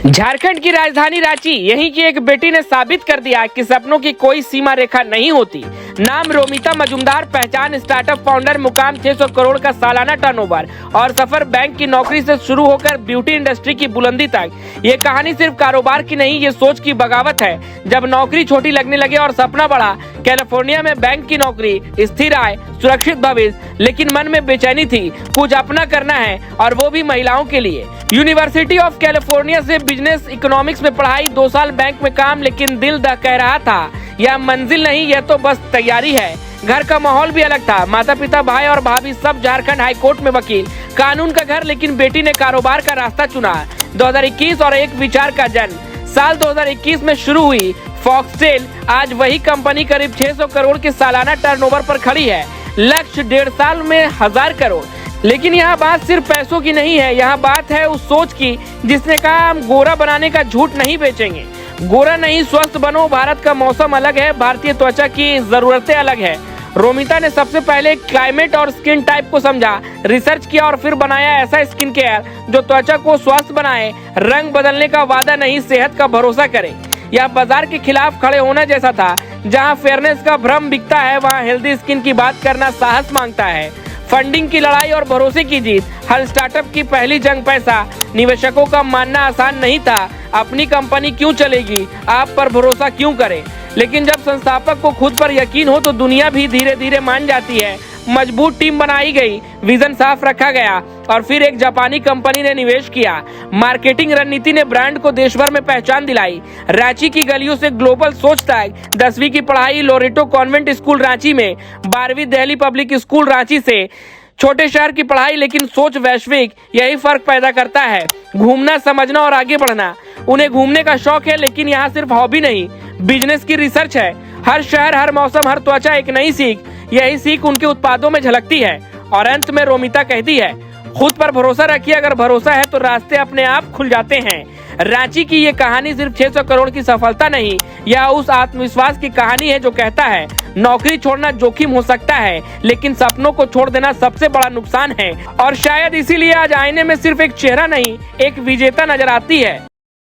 झारखंड की राजधानी रांची यहीं की एक बेटी ने साबित कर दिया कि सपनों की कोई सीमा रेखा नहीं होती। नाम रोमिता मजुमदार, पहचान स्टार्टअप फाउंडर, मुकाम 600 करोड़ का सालाना टर्नओवर और सफर बैंक की नौकरी से शुरू होकर ब्यूटी इंडस्ट्री की बुलंदी तक। ये कहानी सिर्फ कारोबार की नहीं, ये सोच की बगावत है। जब नौकरी छोटी लगने लगे और सपना बढ़ा, कैलिफोर्निया में बैंक की नौकरी, स्थिर आय, सुरक्षित भविष्य, लेकिन मन में बेचैनी थी। कुछ अपना करना है और वो भी महिलाओं के लिए। यूनिवर्सिटी ऑफ कैलिफोर्निया से बिजनेस इकोनॉमिक्स में पढ़ाई, 2 साल बैंक में काम, लेकिन दिल कह रहा था यह मंजिल नहीं, यह तो बस तैयारी है। घर का माहौल भी अलग था। माता पिता, भाई और भाभी सब झारखंड हाई कोर्ट में वकील, कानून का घर, लेकिन बेटी ने कारोबार का रास्ता चुना। 2021 और एक विचार का जन्म। साल 2021 में शुरू हुई फॉक्सटेल। आज वही कंपनी करीब 600 करोड़ के सालाना टर्नओवर पर खड़ी है। लक्ष्य 1.5 साल में 1000 करोड़। लेकिन यहाँ बात सिर्फ पैसों की नहीं है, यहाँ बात है उस सोच की जिसने कहा हम गोरा बनाने का झूठ नहीं बेचेंगे। गोरा नहीं, स्वस्थ बनो। भारत का मौसम अलग है, भारतीय त्वचा की जरूरतें अलग है। रोमिता ने सबसे पहले क्लाइमेट और स्किन टाइप को समझा, रिसर्च किया और फिर बनाया ऐसा स्किन केयर जो त्वचा को स्वस्थ बनाए, रंग बदलने का वादा नहीं, सेहत का भरोसा करे। यह बाजार के खिलाफ खड़े होना जैसा था। जहाँ फेयरनेस का भ्रम बिकता है, वहाँ हेल्दी स्किन की बात करना साहस मांगता है। फंडिंग की लड़ाई और भरोसे की जीत। हर स्टार्टअप की पहली जंग पैसा। निवेशकों का मानना आसान नहीं था। अपनी कंपनी क्यों चलेगी, आप पर भरोसा क्यों करें। लेकिन जब संस्थापक को खुद पर यकीन हो तो दुनिया भी धीरे धीरे मान जाती है। मजबूत टीम बनाई गई, विजन साफ रखा गया और फिर एक जापानी कंपनी ने निवेश किया। मार्केटिंग रणनीति ने ब्रांड को देश भर में पहचान दिलाई। रांची की गलियों से ग्लोबल सोच तक। 10वीं की पढ़ाई लोरेटो कॉन्वेंट स्कूल रांची में, 12वीं दिल्ली पब्लिक स्कूल रांची से। छोटे शहर की पढ़ाई लेकिन सोच वैश्विक, यही फर्क पैदा करता है। घूमना, समझना और आगे बढ़ना। उन्हें घूमने का शौक है, लेकिन यहाँ सिर्फ हॉबी नहीं, बिजनेस की रिसर्च है। हर शहर, हर मौसम, हर त्वचा एक नई सीख। यही सीख उनके उत्पादों में झलकती है। और अंत में रोमिता कहती है, खुद पर भरोसा रखिए, अगर भरोसा है तो रास्ते अपने आप खुल जाते हैं। रांची की ये कहानी सिर्फ 600 करोड़ की सफलता नहीं, यह उस आत्मविश्वास की कहानी है जो कहता है नौकरी छोड़ना जोखिम हो सकता है, लेकिन सपनों को छोड़ देना सबसे बड़ा नुकसान है। और शायद इसीलिए आज आईने में सिर्फ एक चेहरा नहीं, एक विजेता नजर आती है।